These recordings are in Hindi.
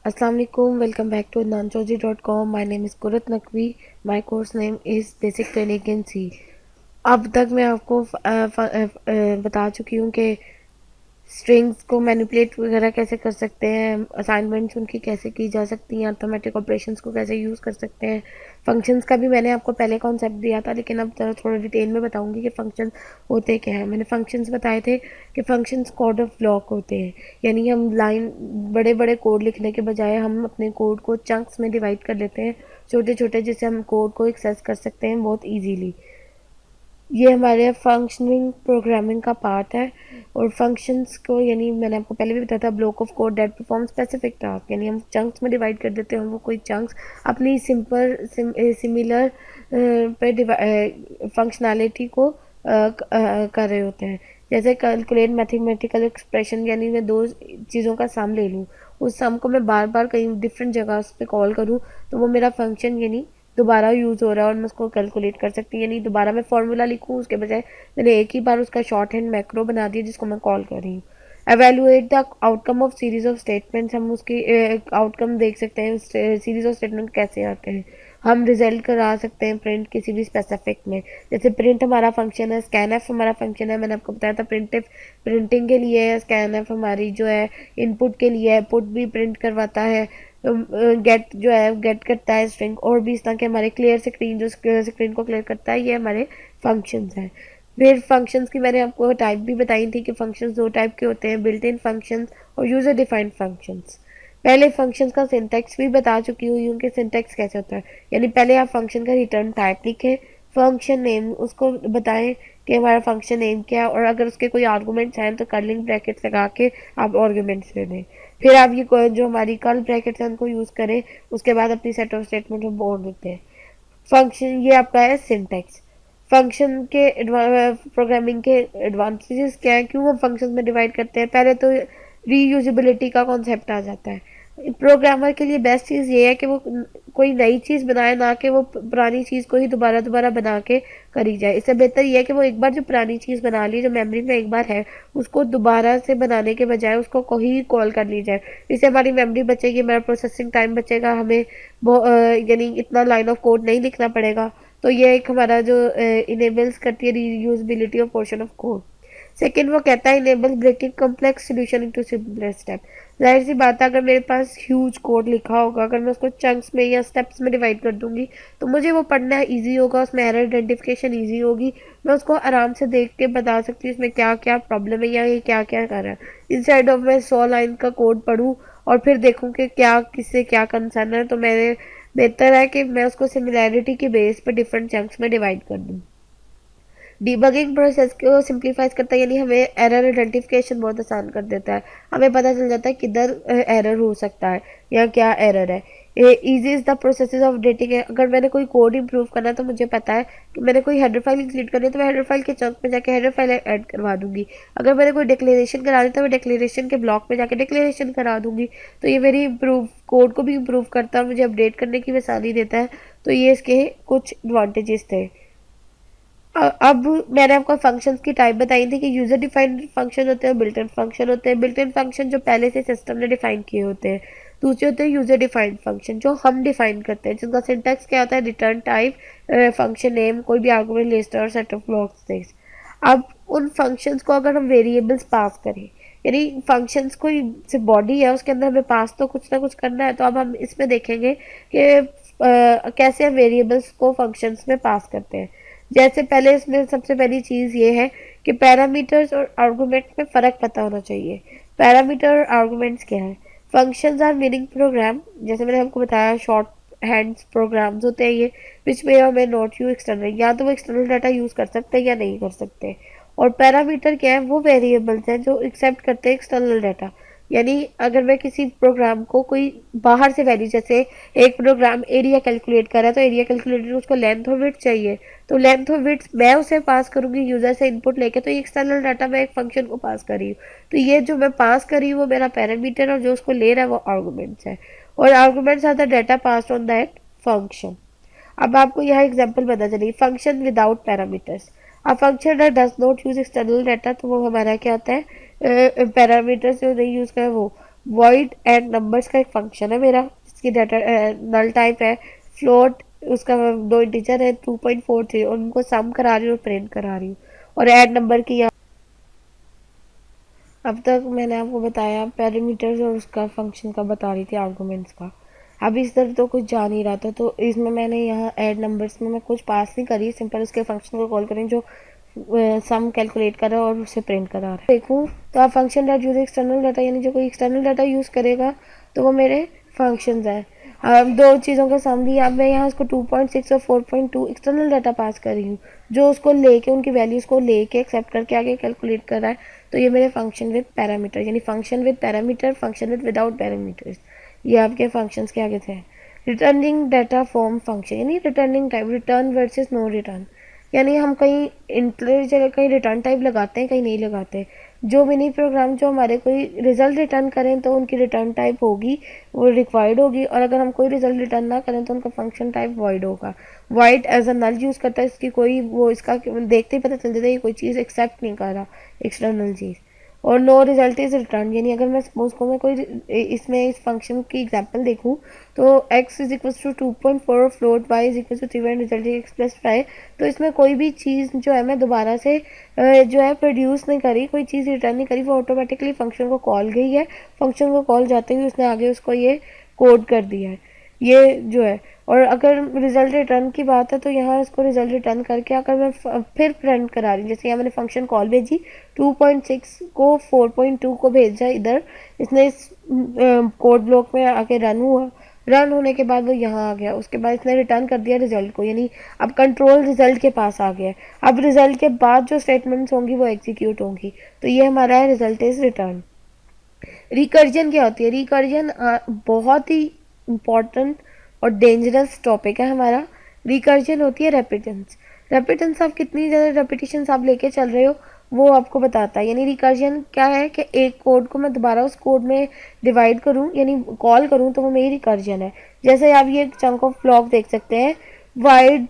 अस्सलाम वालेकुम, welcome back to nanchoji.com. My name is Qurat Naqvi. My course name is basic training in C. अब तक मैं आपको बता चुकी हूँ कि स्ट्रिंग्स को मैनिपुलेट वगैरह कैसे कर सकते हैं, असाइनमेंट्स उनकी कैसे की जा सकती हैं, अर्थमेटिक ऑपरेशंस को कैसे यूज़ कर सकते हैं. फंक्शंस का भी मैंने आपको पहले कॉन्सेप्ट दिया था, लेकिन अब थोड़ा डिटेल में बताऊंगी कि फंक्शन होते क्या है. मैंने फंक्शंस बताए थे कि फंक्शंस कोड ऑफ ब्लॉक होते हैं, यानी हम लाइन बड़े बड़े कोड लिखने के बजाय हम अपने कोड को चंक्स में डिवाइड कर लेते हैं, छोटे छोटे, जिससे हम कोड को एक्सेस कर सकते हैं बहुत ईजीली. ये हमारे फंक्शनिंग प्रोग्रामिंग का पार्ट है. और फंक्शंस को, यानी मैंने आपको पहले भी बताया था, block of code that perform specific task, यानी हम चंक्स में डिवाइड कर देते हैं. वो कोई चंक्स अपनी सिमिलर पे फंक्शनैलिटी को कर रहे होते हैं. जैसे कैलकुलेट मैथमेटिकल एक्सप्रेशन, यानी मैं दो चीज़ों का सम ले लूँ, उस सम को मैं बार बार कहीं डिफरेंट जगह पे कॉल करूँ, तो वो मेरा फंक्शन यानी दोबारा यूज़ हो रहा है और मैं उसको कैलकुलेट कर सकती हूँ. यानी दोबारा मैं फॉर्मूला लिखूँ उसके बजाय मैंने एक ही बार उसका शॉर्ट हैंड मैक्रो बना दिया जिसको मैं कॉल कर रही हूँ. Evaluate the outcome of series of statements, हम उसकी आउटकम देख सकते हैं सीरीज ऑफ स्टेटमेंट कैसे आते हैं. हम रिजल्ट करा सकते हैं प्रिंट किसी भी स्पेसिफिक में. जैसे प्रिंट हमारा फंक्शन है, स्कैन एफ हमारा फंक्शन है. मैंने आपको बताया था प्रिंट प्रिंटिंग के लिए है, स्कैन एफ हमारी जो है इनपुट के लिए है, पुट भी प्रिंट करवाता है, गेट जो है गेट करता है स्ट्रिंग, और भी इस तरह के हमारे क्लियर स्क्रीन जो स्क्रीन को क्लियर करता है, ये हमारे फंक्शंस हैं. फिर फंक्शंस की मैंने आपको टाइप भी बताई थी कि फंक्शंस दो टाइप के होते हैं, बिल्ट इन फंक्शंस और यूजर डिफाइंड फंक्शंस. पहले फंक्शंस का सिंटैक्स भी बता चुकी हूँ कि सिंटैक्स कैसे होता है. यानी पहले आप फंक्शन का रिटर्न टाइप लिखें, फंक्शन नेम उसको बताएं कि हमारा फंक्शन नेम क्या है, और अगर उसके कोई आर्गूमेंट्स हैं तो कर्लिंग ब्रैकेट्स लगा के आप आर्गूमेंट्स ले दें. फिर आप ये जो हमारी कर्ल ब्रैकेट्स हैं उनको यूज़ करें, उसके बाद अपनी सेट ऑफ स्टेटमेंट में बोल देते हैं. फंक्शन ये आपका है सिंटैक्स. फंक्शन के प्रोग्रामिंग के एडवांटेजेस क्या है, क्यों हम फंक्शन में डिवाइड करते हैं. पहले तो रीयूजेबिलिटी का कॉन्सेप्ट आ जाता है. प्रोग्रामर के लिए बेस्ट चीज़ ये है कि वो कोई नई चीज़ बनाए, ना कि वो पुरानी चीज़ को ही दोबारा दोबारा बना के करी जाए. इससे बेहतर ये है कि वो एक बार जो पुरानी चीज़ बना ली, जो मेमोरी में एक बार है, उसको दोबारा से बनाने के बजाय उसको कोई कॉल कर ली जाए. इससे हमारी मेमोरी बचेगी, हमारा प्रोसेसिंग टाइम बचेगा, हमें यानी इतना लाइन ऑफ कोड नहीं लिखना पड़ेगा. तो ये एक हमारा जो इनेबल्स करती है reusability of portion of code. Second, वो कहता है enable breaking complex solution into simpler step. जाहिर सी बात है, अगर मेरे पास ह्यूज कोड लिखा होगा, अगर मैं उसको चंक्स में या स्टेप्स में डिवाइड कर दूंगी, तो मुझे वो पढ़ना ईजी होगा, उसमें एरर आइडेंटिफिकेशन ईजी होगी. मैं उसको आराम से देख के बता सकती हूँ इसमें क्या क्या प्रॉब्लम है या ये क्या क्या कर रहा है. इंस्टेड ऑफ मैं 100 लाइन का कोड पढ़ूँ और फिर देखूँ कि क्या किससे क्या कंसर्न है, तो मेरे बेहतर है कि मैं उसको सिमिलैरिटी के बेस पर डिफरेंट चंक्स में डिवाइड कर दूँ. डिबगिंग प्रोसेस को सिंप्लीफाइज करता है, यानी हमें एरर आइडेंटिफिकेशन बहुत आसान कर देता है. हमें पता चल जाता है किधर एरर हो सकता है या क्या एरर है. Easy is the process of dating है. अगर मैंने कोई कोड इंप्रूव करना है तो मुझे पता है कि मैंने कोई हेडर फाइल इंक्लूड करनी है, तो मैं हेडर फाइल के चंक में जाके हेडर फाइल ऐड करवा दूंगी. अगर मैंने कोई डिक्लेरेशन करानी है तो मैं डिक्लेरेशन के ब्लॉक में जाके डिक्लेरेशन करा दूंगी. तो ये मेरी इम्प्रूव कोड को भी इम्प्रूव करता है, मुझे अपडेट करने की भी आसानी देता है. तो ये इसके कुछ एडवांटेजेस थे. अब मैंने आपको फंक्शंस की टाइप बताई थी कि यूजर डिफाइंड फंक्शन होते हैं, बिल्ट इन फंक्शन होते हैं. बिल्ट इन फंक्शन जो पहले से सिस्टम ने डिफाइन किए होते हैं. दूसरे होते हैं यूजर डिफाइंड फंक्शन जो हम डिफाइन करते हैं, जिनका सिंटैक्स क्या होता है, रिटर्न टाइप, फंक्शन नेम, कोई भी आर्गुमेंट लिस्ट और सेट ऑफ ब्लॉक्स. अब उन फंक्शंस को अगर हम वेरिएबल्स पास करें, यानी फंक्शंस कोई से बॉडी है, उसके अंदर हमें पास तो कुछ ना कुछ करना है. तो अब हम इसमें देखेंगे कि कैसे हम वेरिएबल्स को फंक्शंस में पास करते हैं. जैसे पहले इसमें सबसे पहली चीज़ ये है कि पैरामीटर्स और आर्गुमेंट में फ़र्क पता होना चाहिए. पैरामीटर और आर्गुमेंट्स क्या है. फंक्शंस आर मीनिंग प्रोग्राम, जैसे मैंने आपको बताया शॉर्ट हैंड्स प्रोग्राम्स होते हैं ये, विच में और मे नॉट यू एक्सटर्नल, या तो वो एक्सटर्नल डाटा यूज़ कर सकते हैं या नहीं कर सकते. और पैरामीटर क्या है, वो वेरिएबल्स हैं जो एक्सेप्ट करते हैं एक्सटर्नल डाटा. यानी अगर मैं किसी प्रोग्राम को कोई बाहर से वैल्यू, जैसे एक प्रोग्राम एरिया कैलकुलेट कर रहा है, तो एरिया कैलकुलेटर उसको लेंथ और विड्थ चाहिए, तो लेंथ और विड्थ मैं उसे पास करूंगी यूजर से इनपुट लेके. तो ये एक्सटर्नल डाटा मैं एक फंक्शन को पास कर रही हूँ. तो ये जो मैं पास कर रही हूँ वो मेरा पैरामीटर, और जो उसको ले रहा है वो आर्गूमेंट्स है. और arguments are the data pass on that function. अब आपको यहाँ एग्जाम्पल पता चलेगी. Function without parameters. अब function that does not use external data, तो वो हमारा क्या होता है, पैरामीटर्स जो नहीं यूज करे वो. वॉइड ऐड नंबर्स का एक फंक्शन है मेरा, जिसकी डाटा नल टाइप है फ्लोट, उसका दो इंटीजर है 2.43 और उनको सम करा रही हूँ और प्रिंट करा रही हूँ। और ऐड नंबर की अब तक मैंने आपको बताया पैरामीटर्स और उसका फंक्शन का बता रही थी, आर्गुमेंट्स का। अब इस तरह तो कुछ जा नहीं रहा था, तो इसमें मैंने यहाँ ऐड नंबर्स में मैं कुछ पास नहीं करी, सिंपल उसके फंक्शन को कॉल करें जो सम कैलकुलेट कर रहा है और उसे प्रिंट करा रहा है। देखूँ तो आप function dot use external data, यानी जो कोई एक्सटर्नल डाटा यूज़ करेगा तो वो मेरे फंक्शंस हैं। अब दो चीज़ों का सम दिया, अब मैं यहाँ उसको 2.6 और 4.2 एक्सटर्नल डाटा पास कर रही हूँ, जो उसको लेके उनकी वैल्यूज़ को लेके एक्सेप्ट करके आगे कैलकुलेट कर रहा है। तो ये मेरे फंक्शन विद पैरामीटर, यानी function with parameter, function with without parameters, ये आपके फंक्शंस के आगे थे। रिटर्निंग डाटा फॉर्म फंक्शन, यानी returning type, return versus no return, यानी हम कहीं इंटर जगह कहीं रिटर्न टाइप लगाते हैं, कहीं नहीं लगाते। जो मिनी प्रोग्राम जो हमारे कोई रिजल्ट रिटर्न करें तो उनकी रिटर्न टाइप होगी, वो रिक्वायर्ड होगी, और अगर हम कोई रिजल्ट रिटर्न ना करें तो उनका फंक्शन टाइप वॉइड होगा। Void as a null use करता है, इसकी कोई वो इसका देखते ही पता चल जाता है ये कोई चीज़ एक्सेप्ट नहीं कर रहा, एक्सटर्नल चीज़। और नो रिजल्ट इज रिटर्न, यानी अगर मैं सपोज को मैं कोई इसमें इस फंक्शन की एग्जांपल देखूं तो x इज इक्वल टू 2.4 और float y is equal to 3 and result x plus 5, तो इसमें कोई भी चीज़ जो है मैं दोबारा से जो है प्रोड्यूस नहीं करी, कोई चीज़ रिटर्न नहीं करी, वो ऑटोमेटिकली फंक्शन को कॉल गई है। फंक्शन को कॉल जाते हुए उसने आगे उसको ये कोड कर दिया है, ये जो है। और अगर रिजल्ट रिटर्न की बात है तो यहाँ इसको रिजल्ट रिटर्न करके अगर मैं फिर प्रिंट करा रही हूँ, जैसे यहाँ मैंने फंक्शन कॉल भेजी 2.6 को 4.2 को भेजा इधर, इसने इस कोड ब्लॉक में आके रन हुआ, रन होने के बाद वो यहाँ आ गया, उसके बाद इसने रिटर्न कर दिया रिजल्ट को, यानी अब कंट्रोल रिजल्ट के पास आ गया। अब रिजल्ट के बाद जो स्टेटमेंट्स होंगी वो एग्जीक्यूट होंगी, तो ये हमारा है रिजल्ट इज रिटर्न। रिकर्जन क्या होती है? रिकर्जन बहुत ही इम्पॉर्टेंट और डेंजरस टॉपिक है हमारा। रिकर्जन होती है रेपिटेंस। रेपिटेंस आप कितनी ज़्यादा रेपिटेशन आप लेके चल रहे हो वो आपको बताता है। यानी रिकर्जन क्या है कि एक कोड को मैं दोबारा उस कोड में डिवाइड करूं, यानी कॉल करूं, तो वो मेरी रिकर्जन है। जैसे आप ये चंक ऑफ ब्लॉक देख सकते हैं, वाइड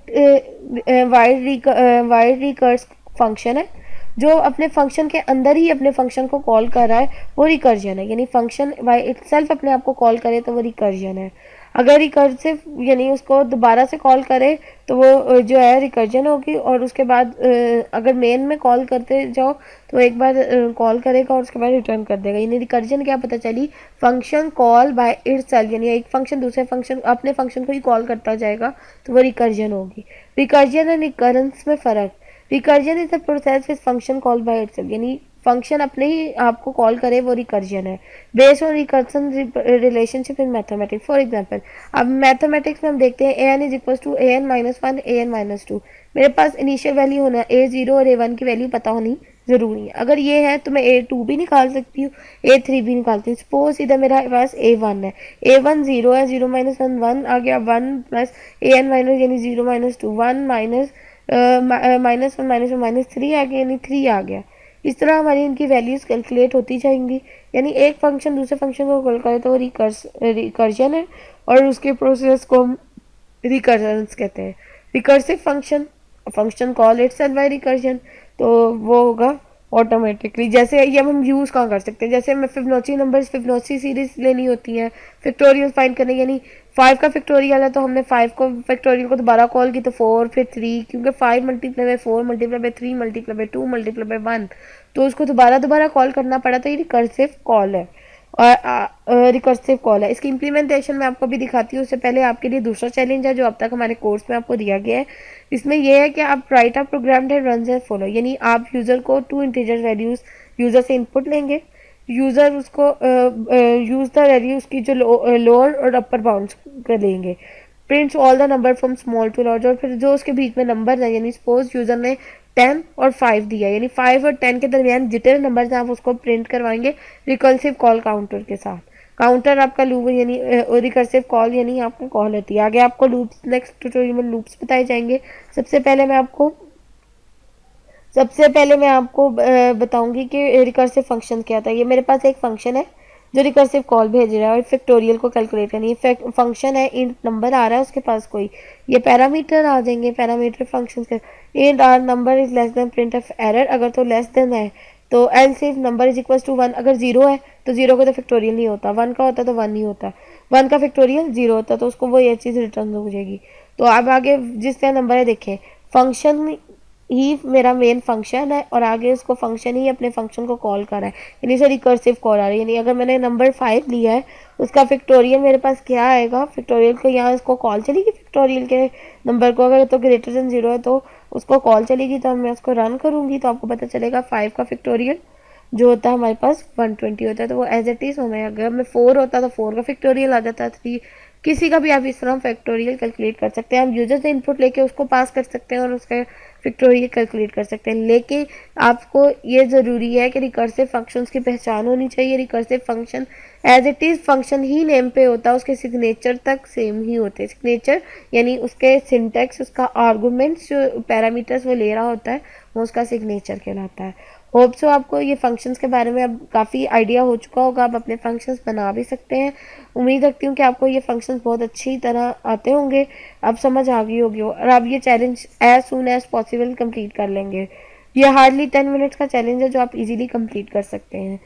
वाइड रिकर्स फंक्शन है जो अपने फंक्शन के अंदर ही अपने फंक्शन को कॉल कर रहा है, वो रिकर्जन है। यानी फंक्शन बाय इटसेल्फ अपने आप को कॉल करे तो वो रिकर्जन है। अगर रिकर्सिव यानी उसको दोबारा से कॉल करे तो वो जो है रिकर्जन होगी, और उसके बाद अगर मेन में कॉल करते जाओ तो एक बार कॉल करेगा और उसके बाद रिटर्न कर देगा। यानी रिकर्जन क्या पता चली? फंक्शन कॉल बाय इटसेल्फ, यानी एक फंक्शन दूसरे फंक्शन अपने फंक्शन को ही कॉल करता जाएगा तो वो रिकर्जन होगी। रिकर्जन एंड रिकरेंस में फ़र्क। Recursion is the process with function call by itself, यानी फंक्शन अपने ही आपको कॉल करे वो रिकर्जन है। Based on recursion relationship in mathematics, for example अब मैथमेटिक्स में हम देखते हैं a n is equal to a n minus one a n minus two. मेरे पास इनिशियल वैल्यू होना ए जीरो और ए वन की वैल्यू पता होनी जरूरी है। अगर ये है तो मैं ए टू भी निकाल सकती हूँ, ए थ्री भी निकालती हूँ। सपोज इधर मेरा पास ए वन है, ए वन जीरो है, जीरो माइनस वन वन आ गया, one plus a n minus यानी zero minus two, one minus minus one minus three आ गया, यानी थ्री आ गया। इस तरह हमारी इनकी वैल्यूज़ कैलकुलेट होती जाएंगी। यानी एक फंक्शन दूसरे फंक्शन को कॉल करे तो वो रिकर्जन है, और उसके प्रोसेस को हम रिकर्जन्स कहते हैं। Recursive function, function call itself by recursion, तो वो होगा ऑटोमेटिकली। जैसे ये हम यूज़ कहाँ कर सकते हैं? जैसे हमें फिबोनाची नंबर्स, फिबोनाची सीरीज लेनी होती है फैक्टोरियल फाइंड करने, यानी 5 का फैक्टोरियल है तो हमने 5 को फैक्टोरियल को दोबारा कॉल की तो 4 फिर 3, क्योंकि 5 multiply by 4 multiply by 3 multiply by 2 multiply by 1, तो उसको दोबारा कॉल करना पड़ा, तो ये रिकर्सिव कॉल है। और रिकर्सिव कॉल है। इसकी इम्प्लीमेंटेशन मैं आपको भी दिखाती हूँ। उससे पहले आपके लिए दूसरा चैलेंज है जो अब तक हमारे कोर्स में आपको दिया गया है। इसमें यह है कि आप write a program that runs as follow, यानी आप यूज़र को 2 इंटीजर वैल्यूज़ यूज़र से इनपुट लेंगे, यूज़र उसको यूज़ द वैल्यू उसकी जो लोअर और अपर बाउंड्स कर लेंगे, prints all the number from small to large, और फिर जो उसके बीच में नंबर है, यानी सपोज यूज़र ने 10 और 5 दिया, यानी 5 और 10 के दरमियान जितने नंबर हैं आप उसको प्रिंट करवाएंगे रिकर्सिव कॉल काउंटर के साथ। काउंटर आपका लूप यानी रिकर्सिव कॉल यानी आपका कॉल होती है। आगे आपको लूप्स नेक्स्ट ट्यूटोरियल में लूप्स बताए जाएंगे। सबसे पहले मैं आपको बताऊंगी कि रिकर्सिव फंक्शन क्या था। ये मेरे पास एक फंक्शन है जो रिकर्सिव कॉल भेज रहा है और फैक्टोरियल को कैलकुलेट करनी है। फंक्शन है, इंट नंबर आ रहा है उसके पास कोई, ये पैरामीटर आ जाएंगे पैरामीटर फंक्शन के। Int or number is less than print of error, अगर तो लेस देन है तो एल सिर्फ नंबर इज इक्वल टू 1, अगर 0 है तो 0 का तो फैक्टोरियल नहीं होता, 1 का होता तो 1 नहीं होता, 1 का फैक्टोरियल 0 होता, तो उसको वो ये चीज़ रिटर्न हो जाएगी। तो अब आगे जिस तरह नंबर है देखें, फंक्शन ही मेरा मेन फंक्शन है और आगे उसको फंक्शन ही अपने फंक्शन को कॉल कर रहा है, यानी से रिकर्सिव कॉल आ रही है। यानी अगर मैंने नंबर 5 लिया है उसका फैक्टोरियल मेरे पास क्या आएगा, फैक्टोरियल को यहाँ इसको कॉल चलेगी, फैक्टोरियल के नंबर को अगर तो ग्रेटर देन 0 है तो उसको कॉल चलेगी, तो मैं उसको रन करूँगी तो आपको पता चलेगा 5 का फैक्टोरियल जो होता है हमारे पास 120 होता है। तो वो एज इट इज़ हमें, अगर मैं 4 होता तो 4 का फैक्टोरियल आ जाता, 3 किसी का भी आप इस तरह फैक्टोरियल कैलकुलेट कर सकते हैं। आप यूजर से इनपुट लेके उसको पास कर सकते हैं और उसका फैक्टोरियल कैलकुलेट कर सकते हैं, लेकिन आपको ये ज़रूरी है कि रिकर्सिव फंक्शंस की पहचान होनी चाहिए। Recursive function as it is function ही नेम पे होता है, उसके सिग्नेचर तक सेम ही होते हैं। सिग्नेचर यानी उसके सिंटेक्स, उसका आर्गूमेंट्स, जो पैरामीटर्स वो ले रहा होता है वो उसका सिग्नेचर कहलाता है। होप सो आपको ये फंक्शंस के बारे में अब काफ़ी आइडिया हो चुका होगा, आप अपने फंक्शंस बना भी सकते हैं। उम्मीद रखती हूँ कि आपको ये फंक्शंस बहुत अच्छी तरह आते होंगे, अब समझ आ गई होगी और आप ये challenge as soon as possible complete कर लेंगे। ये हार्डली 10 मिनट्स का चैलेंज है जो आप इजीली कंप्लीट कर सकते हैं।